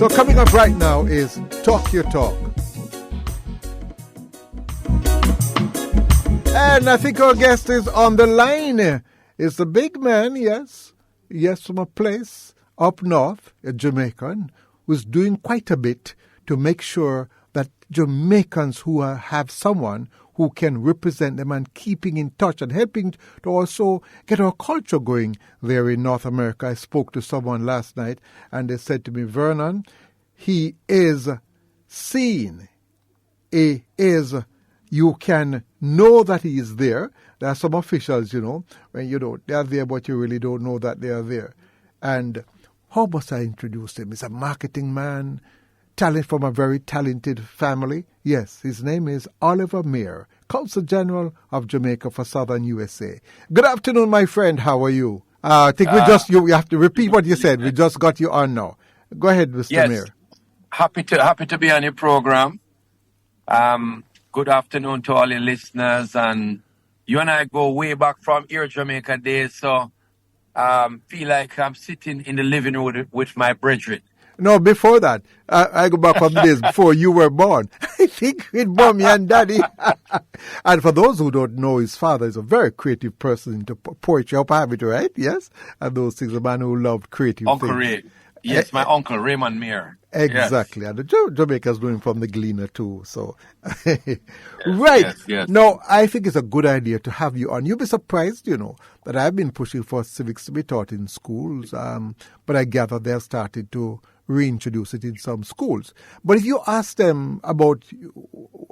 So coming up right now is Talk Your Talk. And I think our guest is on the line. It's a big man, yes, from a place up north, a Jamaican, who's doing quite a bit to make sure that Jamaicans who have someone who can represent them and keeping in touch and helping to also get our culture going there in North America. I spoke to someone last night and they said to me, Vernon, he is seen. He is, you can know that he is there. There are some officials, when they are there, but you really don't know that they are there. And how must I introduce him? He's a marketing man, talent from a very talented family. Yes, his name is Oliver Mair, Consul General of Jamaica for Southern USA. Good afternoon, my friend. How are you? I think you have to repeat what you said. We just got you on now. Go ahead, Mr. Mair. Happy to be on your program. Good afternoon to all your listeners. And you and I go way back from Air Jamaica days, so feel like I'm sitting in the living room with my brethren. No, before that, I go back on the days before you were born. I think with mommy and daddy. And for those who don't know, his father is a very creative person into poetry. I hope I have it right, yes? And those things, a man who loved creative Uncle things. Ray. Yes, my uncle, Raymond Mair. Exactly. Yes. And Jamaica's doing from the Gleaner too. So, right. Yes. No, I think it's a good idea to have you on. You'll be surprised, that I've been pushing for civics to be taught in schools. But I gather they've started to reintroduce it in some schools. But if you ask them about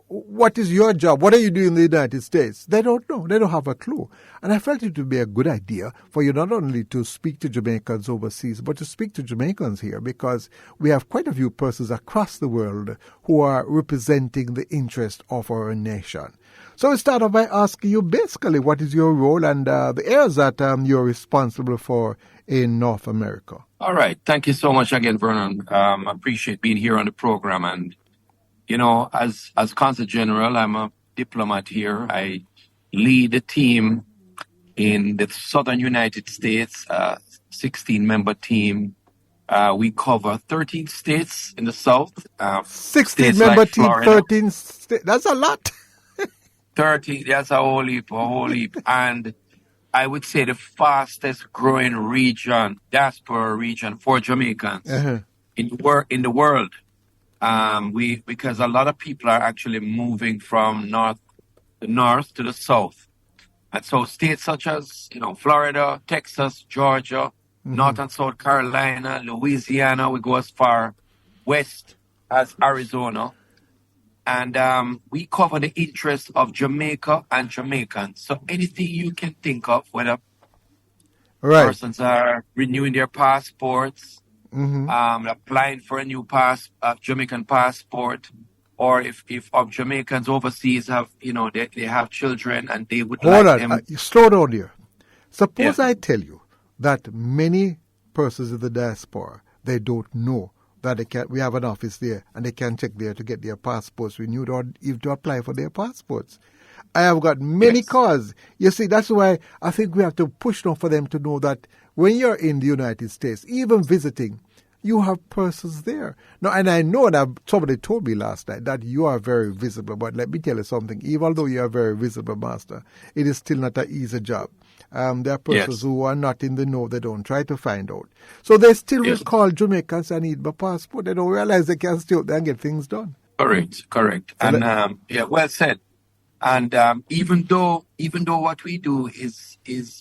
what is your job, what are you doing in the United States, they don't know. They don't have a clue. And I felt it would be a good idea for you not only to speak to Jamaicans overseas, but to speak to Jamaicans here, because we have quite a few persons across the world who are representing the interest of our nation. So we start off by asking you basically what is your role and the areas that you're responsible for in North America. All right. Thank you so much again, Vernon. I appreciate being here on the program. And, as Consul General, I'm a diplomat here. I lead a team in the Southern United States, 16-member team. We cover 13 states in the South. 16-member like team, 13 states. That's a lot. 30, that's a whole heap. And I would say the fastest growing region, diaspora region for Jamaicans in the world. Because a lot of people are actually moving from the north to the south. And so states such as, Florida, Texas, Georgia, North and South Carolina, Louisiana, we go as far west as Arizona. And we cover the interests of Jamaica and Jamaicans. So anything you can think of, whether persons are renewing their passports, applying for a new Jamaican passport, or if Jamaicans overseas have, they have children and they would them. Slow down here. Suppose I tell you that many persons in the diaspora, they don't know that we have an office there and they can check there to get their passports renewed or even to apply for their passports. I have got many calls. You see, that's why I think we have to push now for them to know that when you're in the United States, even visiting, you have persons there. Now, and I know that somebody told me last night that you are very visible, but let me tell you something. Even though you are very visible, Master, it is still not an easy job. There are persons who are not in the know. They don't try to find out. So they still will call Jamaicans and need my passport. They don't realize they can stay out there and get things done. Correct. So well said. And even though what we do is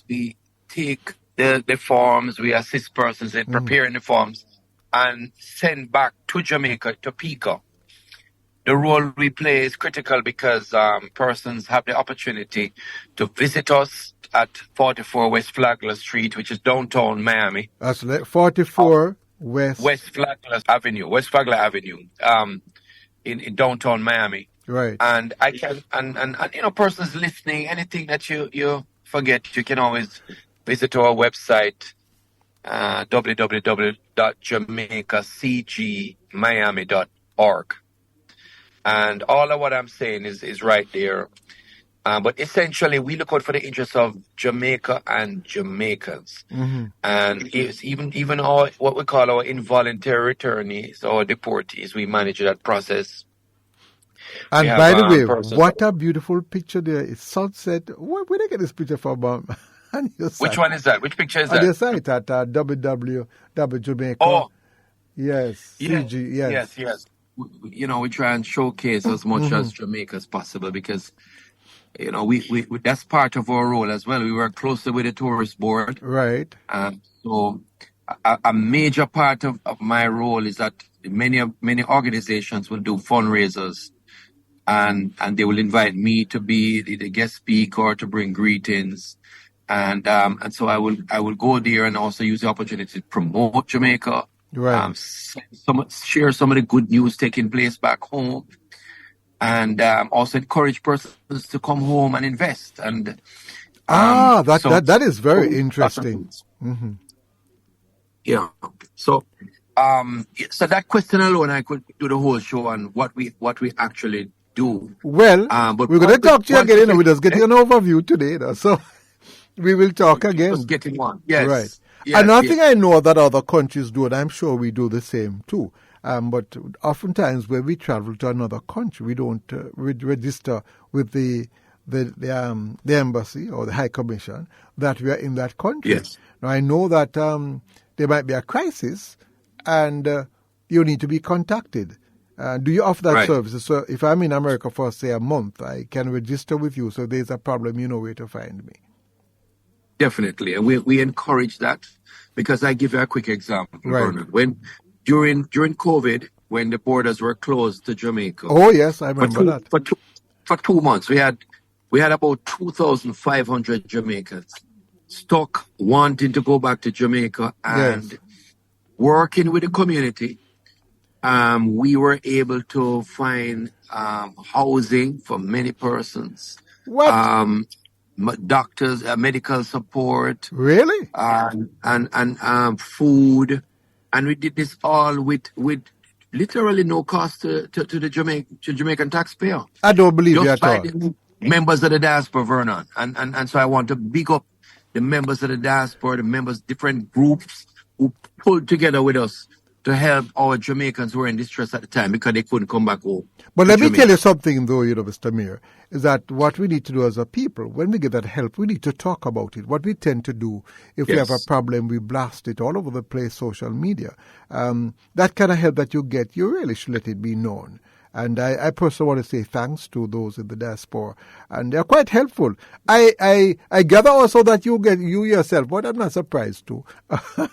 we take the forms, we assist persons in preparing the forms and send back to Jamaica, to PICA. The role we play is critical because persons have the opportunity to visit us at 44 West Flagler Street, which is downtown Miami. That's 44 West Flagler Avenue, in downtown Miami. Right. And I can, and persons listening, anything that you forget, you can always visit our website, www.jamaicacgmiami.org. And all of what I'm saying is right there. But essentially, we look out for the interests of Jamaica and Jamaicans. And it's even our what we call our involuntary returnees or deportees, we manage that process. And by the way, what a beautiful picture there. It's sunset. Where did I get this picture from? On your site? Which one is that? Which picture is that? On your site at www. Jamaica. Oh. Yes. CG, yes. We try and showcase as much as Jamaica as possible because, we that's part of our role as well. We work closely with the tourist board. Right. So a major part of my role is that many organizations will do fundraisers and they will invite me to be the guest speaker or to bring greetings. And so I will go there and also use the opportunity to promote Jamaica. Right. Share some of the good news taking place back home, and also encourage persons to come home and invest. And that is very interesting. Yeah. So that question alone, I could do the whole show on what we actually do. Well, but we're going to talk to you again. We're just getting an overview today, so we will talk again. Just getting one. Yes. Right. Another thing I know that other countries do, and I'm sure we do the same too, but oftentimes when we travel to another country, we don't register with the embassy or the High Commission that we are in that country. Yes. Now, I know that there might be a crisis and you need to be contacted. Do you offer that service? So if I'm in America for, say, a month, I can register with you. So if there's a problem, you know where to find me. Definitely. And we encourage that because I give you a quick example. Right. When during COVID, when the borders were closed to Jamaica. Oh, yes, I remember that. For 2 months, we had about 2,500 Jamaicans stuck wanting to go back to Jamaica and working with the community. We were able to find housing for many persons. What? Doctors, medical support. Really? And food. And we did this all with literally no cost to the Jamaican taxpayer. I don't believe you at all. Members of the diaspora, Vernon. And so I want to big up the members of the diaspora, the members, different groups who pulled together with us to help our Jamaicans who were in distress at the time because they couldn't come back home. But let me tell you something, though, Mr. Mair, is that what we need to do as a people, when we get that help, we need to talk about it. What we tend to do, if we have a problem, we blast it all over the place, social media. That kind of help that you get, you really should let it be known. And I personally want to say thanks to those in the diaspora. And they're quite helpful. I gather also that you yourself, but I'm not surprised too,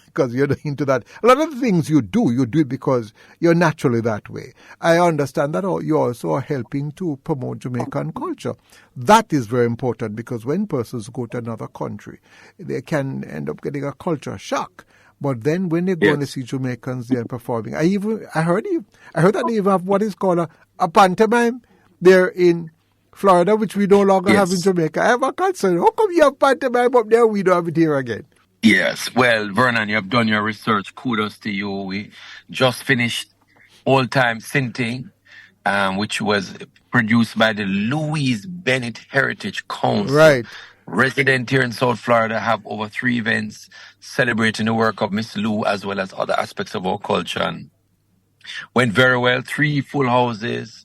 because you're into that. A lot of the things you do it because you're naturally that way. I understand that you also are helping to promote Jamaican culture. That is very important because when persons go to another country, they can end up getting a culture shock. But then when they go and see Jamaicans there performing, I heard that they even have what is called a pantomime there in Florida, which we no longer have in Jamaica. I have a concern. How come you have pantomime up there? We don't have it here again. Yes. Well, Vernon, you have done your research. Kudos to you. We just finished Old Time Sinting, which was produced by the Louise Bennett Heritage Council. Right. Resident here in South Florida, have over 3 events celebrating the work of Miss Lou as well as other aspects of our culture. And went very well, 3 full houses.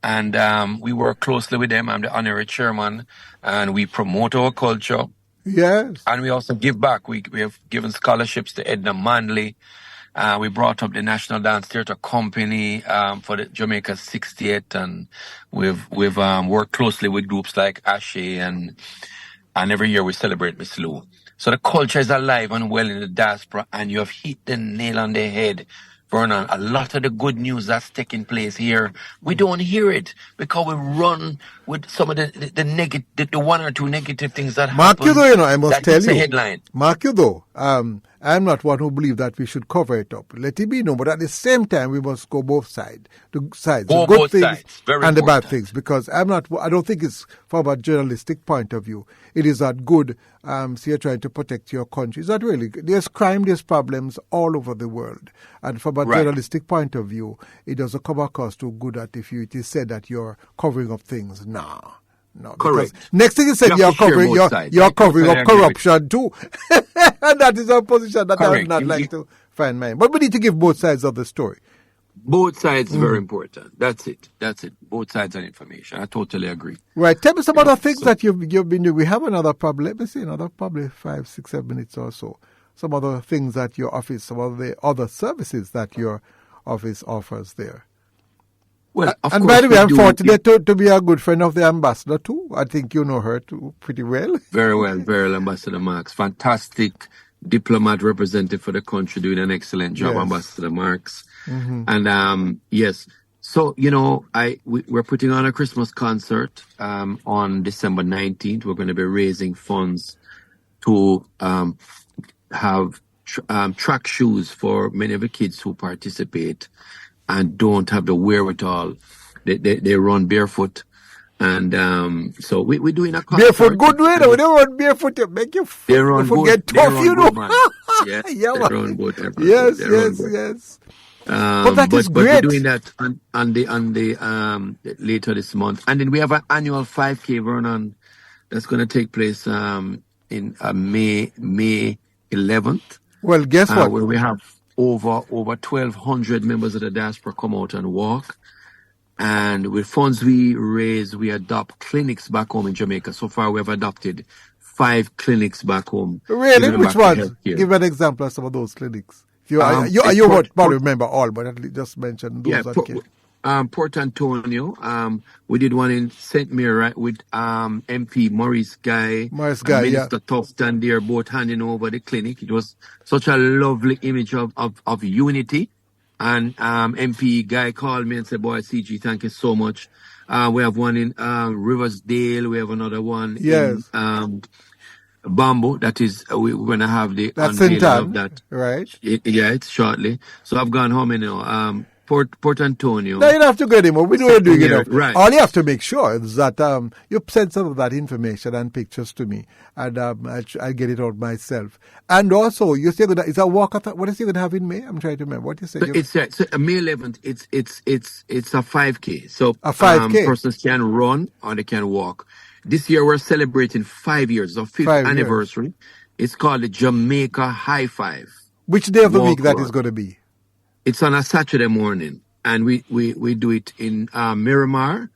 And we work closely with them. I'm the honorary chairman. And we promote our culture. Yes. And we also give back. We have given scholarships to Edna Manley. We brought up the National Dance Theatre Company for the Jamaica's 60th. And we've worked closely with groups like Ashe and every year we celebrate Miss Lou. So the culture is alive and well in the diaspora, and you have hit the nail on the head, Vernon. A lot of the good news that's taking place here, we don't hear it because we run with some of the 1 or 2 negative things that Mark happen. You though, I must tell you. Headline. Mark you though, I'm not one who believes that we should cover it up. Let it be known, but at the same time, we must go both sides. The good things and the bad things, because I don't think it's from a journalistic point of view. It is not good. So you're trying to protect your country. It's not really good. There's crime, there's problems all over the world. And from a journalistic point of view, it doesn't come across too good that if it is said that you're covering up things. Nah. No. Correct. Because next thing you said, you're covering up corruption too. And that is a position that I would not like to find mine. But we need to give both sides of the story. Both sides is very important. That's it. Both sides of information. I totally agree. Right. Tell me some other things that you've been doing. We have another probably, let me see, another probably 5, 6, 7 minutes or so. Some other things that your office, some of the other services that your office offers there. Well, and by the way, I'm fortunate to be a good friend of the ambassador too. I think you know her too pretty well. Very well, Ambassador Marks. Fantastic diplomat representative for the country, doing an excellent job, yes. Ambassador Marks. Mm-hmm. And yes, so we're putting on a Christmas concert on December 19th. We're going to be raising funds to have track shoes for many of the kids who participate and don't have the wherewithal. They run barefoot. And so we're doing a concert. Barefoot good way. We don't run barefoot to make you forget tough, you know. Yes, yeah, they run both. Yes. But that is great. But we're doing that on the later this month. And then we have an annual 5K run that's going to take place in May 11th. Well, guess what? Where we have over 1,200 members of the diaspora come out and walk. And with funds we raise, we adopt clinics back home in Jamaica. So far, we have adopted 5 clinics back home. Really? Which ones? Give an example of some of those clinics. You won't probably remember all, but at least just mention those. Port Antonio. We did one in St. Mary with MP Maurice Guy, Minister Tufton. They're both handing over the clinic. It was such a lovely image of unity. And MP Guy called me and said, "Boy, CG, thank you so much." We have one in Riversdale. We have another one in Bamboo. That is, we're going to have the unveiling of that. Right? It's shortly. So I've gone home now. Port Antonio. No, you don't have to go anymore. We know you're doing it. Right. All you have to make sure is that you send some of that information and pictures to me, and I'll get it out myself. And also, you say that it's a walkathon. What is it going to have in May? I'm trying to remember. What you said? It's May 11th. It's a 5K. So a 5K. Persons can run or they can walk. This year we're celebrating 5 years, our 5th anniversary. It's called the Jamaica High Five. Which day of the week that is going to be? It's on a Saturday morning, and we do it in Miramar,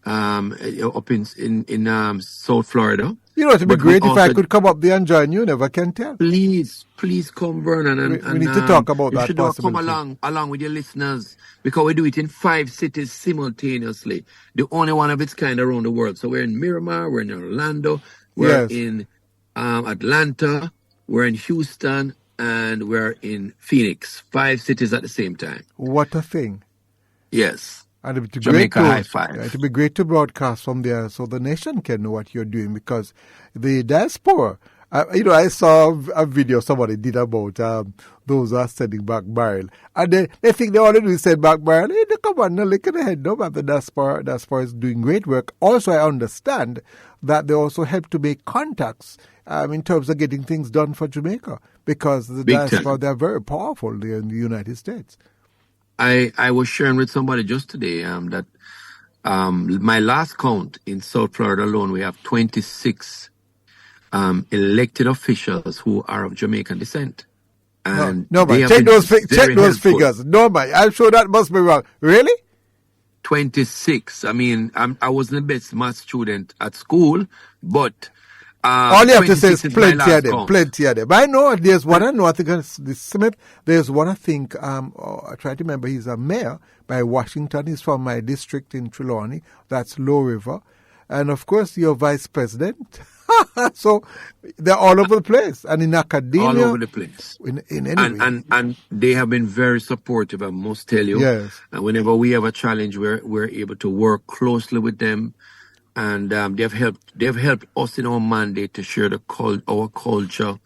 up in South Florida. You know, it'd be great if I could come up there and join you. Never can tell. Please come, Vernon. We need to talk about that. You should come along with your listeners, because we do it in 5 cities simultaneously. The only one of its kind around the world. So we're in Miramar, we're in Orlando, we're in Atlanta, we're in Houston, and we're in Phoenix. 5 cities at the same time. What a thing. Yes. And it'd be Jamaica High Five. It'd be great to broadcast from there so the nation can know what you're doing, because the diaspora, I saw a video somebody did about those who are sending back barrel. And they think they already send back barrel. Hey, come on, no, look at the head. No, but the diaspora is doing great work. Also, I understand that they also help to make contacts in terms of getting things done for Jamaica, because the diaspora, they're very powerful there in the United States. I was sharing with somebody just today that my last count in South Florida alone, we have 26 elected officials who are of Jamaican descent. And no, check those figures. No, man, I'm sure that must be wrong. Really? 26. I mean, I wasn't the best math student at school, but all you have to say is plenty of them. I know there's one. I think it's Smith. There's one. I think I try to remember. He's a mayor by Washington. He's from my district in Trelawney. That's Low River, and of course your vice president. So they're all over the place, and in academia, all over the place. And they have been very supportive. I must tell you. Yes. And whenever we have a challenge, we're able to work closely with them. And they've helped us in our mandate to share our culture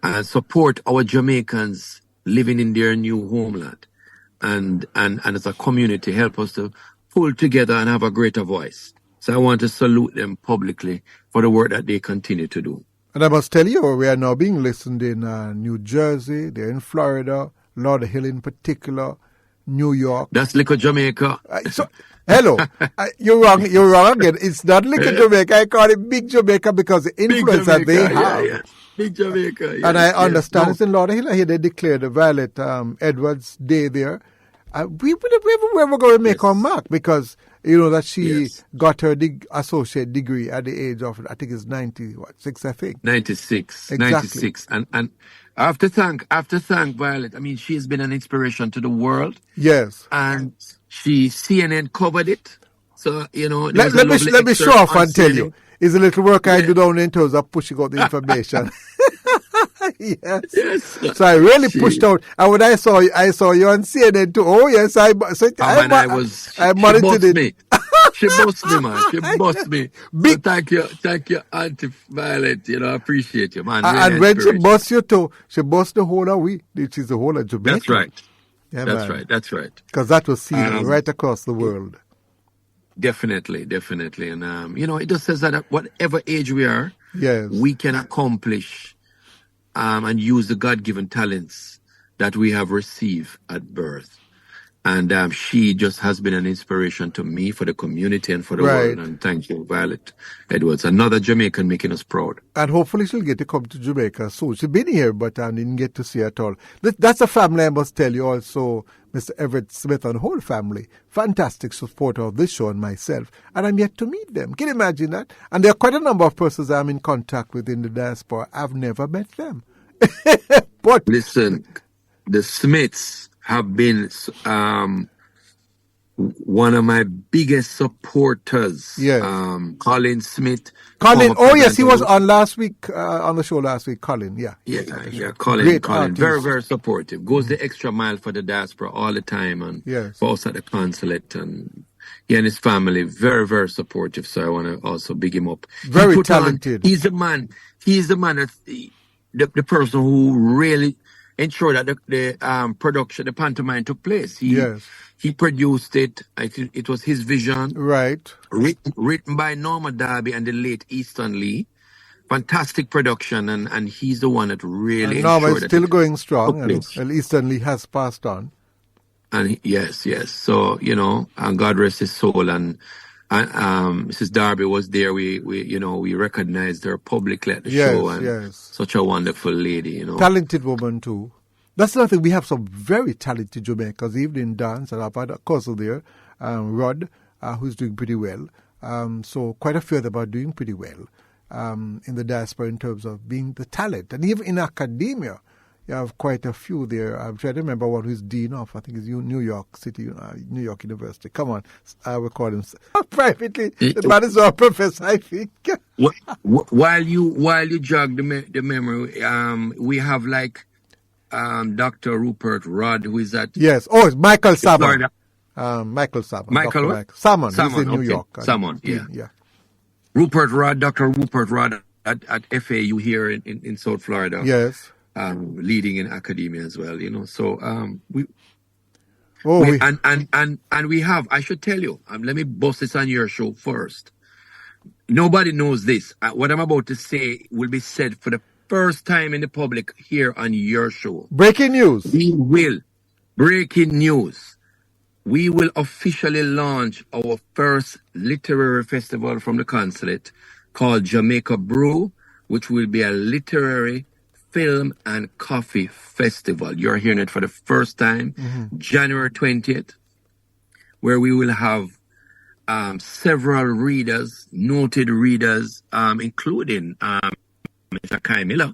and support our Jamaicans living in their new homeland, and as a community help us to pull together and have a greater voice. So I want to salute them publicly for the work that they continue to do. And I must tell you, we are now being listened in New Jersey, they're in Florida, Lauderhill in particular, New York. That's Little Jamaica. Hello, you're wrong. You're wrong again. It's not Little Jamaica. I call it Big Jamaica because the influence that they have. Yeah. Big Jamaica. Yes, and I understand it's in Lauderhill. Here they declared the Violet Edwards Day there. We were going to make our mark because you know that she got her associate degree at the age of, I think it's 96, I think. 96. Exactly. 96. And I have to thank Violet. I mean, she's been an inspiration to the world. Yes. And CNN covered it. So, you know, let me show off and tell you. It's a little work I do down in terms of pushing out the information. Yes. So I really pushed out. And when I saw you on CNN too. Oh yes, I monitored it. She bossed me, man. She bossed me. So thank you, Auntie Violet. You know, I appreciate you, man. Really and when she bossed you too, she bossed the whole of which is the whole of Jamaica. That's right. Yeah, That's right. Because that was seen right across the world. Definitely. And, you know, it just says that at whatever age we are, we can accomplish and use the God-given talents that we have received at birth. And she just has been an inspiration to me, for the community, and for the world. And thank you, Violet Edwards. Another Jamaican making us proud. And hopefully she'll get to come to Jamaica soon. She's been here, but I didn't get to see her at all. That's a family, I must tell you also, Mr. Everett Smith and the whole family. Fantastic supporter of this show and myself. And I'm yet to meet them. Can you imagine that? And there are quite a number of persons I'm in contact with in the diaspora. I've never met them. But listen, the Smiths have been one of my biggest supporters. Yes. Colin Smith. He was on last week, on the show last week, Colin, Yeah, Colin. Very, very supportive. Goes the extra mile for the diaspora all the time, and for us at the consulate, and he and his family, very, very supportive. So I want to also big him up. Very talented. He's the man that's the person who really ensured that the production, the pantomime took place. He produced it. I think it was his vision. Right. Written by Norma Darby and the late Easton Lee. Fantastic production, and he's the one that really ensured Norma is still going strong, and Easton Lee has passed on. And yes. So, you know, and God rest his soul, and Mrs. Darby was there. We recognized her publicly at the show, and such a wonderful lady, you know. Talented woman too. That's another thing. We have some very talented Jamaicans, even in dance, and I've had a Consul there, Rod, who's doing pretty well. So quite a few of them are doing pretty well in the diaspora in terms of being the talent. And even in academia, you have quite a few there. I'm trying to remember one who's dean of, I think it's New York City, New York University. Come on, I will call him privately. The man is our professor, I think. While you jog the memory, we have like Dr. Rupert Rudd, who is at... Yes. Oh, it's Michael Salmon. Michael Salmon. Michael Salmon. He's in New York. Salmon, yeah. Dr. Rupert Rudd at FAU here in South Florida. Yes. Leading in academia as well, you know. So we have, I should tell you, let me bust this on your show first. Nobody knows this. What I'm about to say will be said for the first time in the public here on your show. Breaking news. Breaking news. We will officially launch our first literary festival from the consulate called Jamaica Brew, which will be a literary film and coffee festival. You're hearing it for the first time, January 20th, where we will have several readers, noted readers, including Mr. Kai Miller,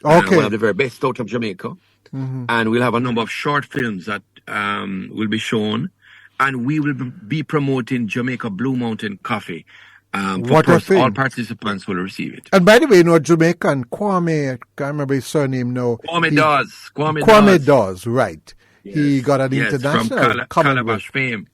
one of the very best out of Jamaica. And we'll have a number of short films that will be shown, and we will be promoting Jamaica Blue Mountain Coffee. All participants will receive it. And by the way, you know, Jamaican Kwame, I can't remember his surname now. Kwame Dawes, right. Yes. He got an international from Calabash fame.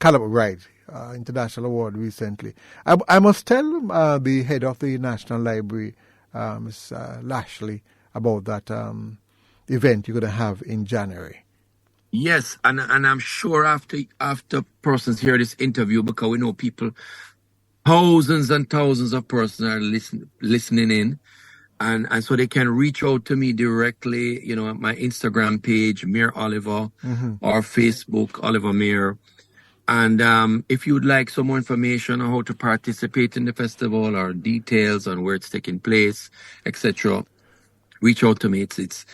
International award recently. I must tell the head of the National Library, Ms. Lashley, about that event you're going to have in January. Yes, and I'm sure after persons hear this interview, because we know people, thousands and thousands of persons are listening in. And so they can reach out to me directly, at my Instagram page, Mair Oliver, or Facebook, Oliver Mair. And if you'd like some more information on how to participate in the festival or details on where it's taking place, etc., reach out to me. It's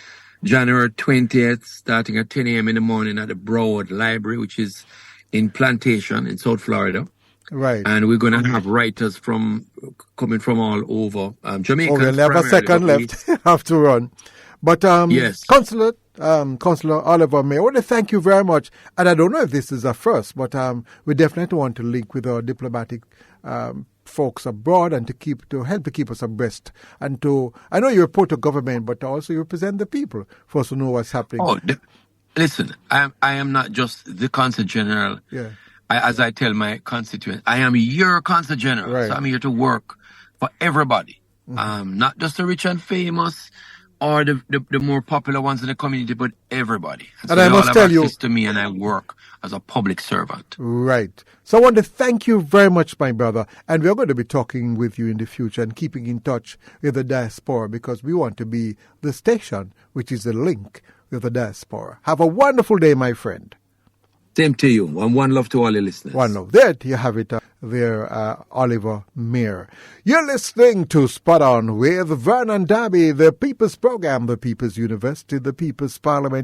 January 20th, starting at 10 a.m. in the morning at the Broward Library, which is in Plantation in South Florida. Right. And we're going to have writers coming from all over Jamaica. We'll have a second left. Have to run. But yes. Consular Oliver Mair, I want to thank you very much. And I don't know if this is a first, but we definitely want to link with our diplomatic folks abroad and to help to keep us abreast. And I know you report to government, but also you represent the people for us to know what's happening. Oh, listen, I am not just the Consul General. Yeah. As I tell my constituents, I am your Consul General. Right. So I'm here to work for everybody, not just the rich and famous or the more popular ones in the community, but everybody. So and I must tell you, to me, and I work as a public servant. Right. So I want to thank you very much, my brother. And we're going to be talking with you in the future and keeping in touch with the diaspora, because we want to be the station which is the link with the diaspora. Have a wonderful day, my friend. Same to you. And one love to all your listeners. One love. There you have it there, Oliver Mair. You're listening to Spot On with Vernon Darby, the People's Program, the People's University, the People's Parliament.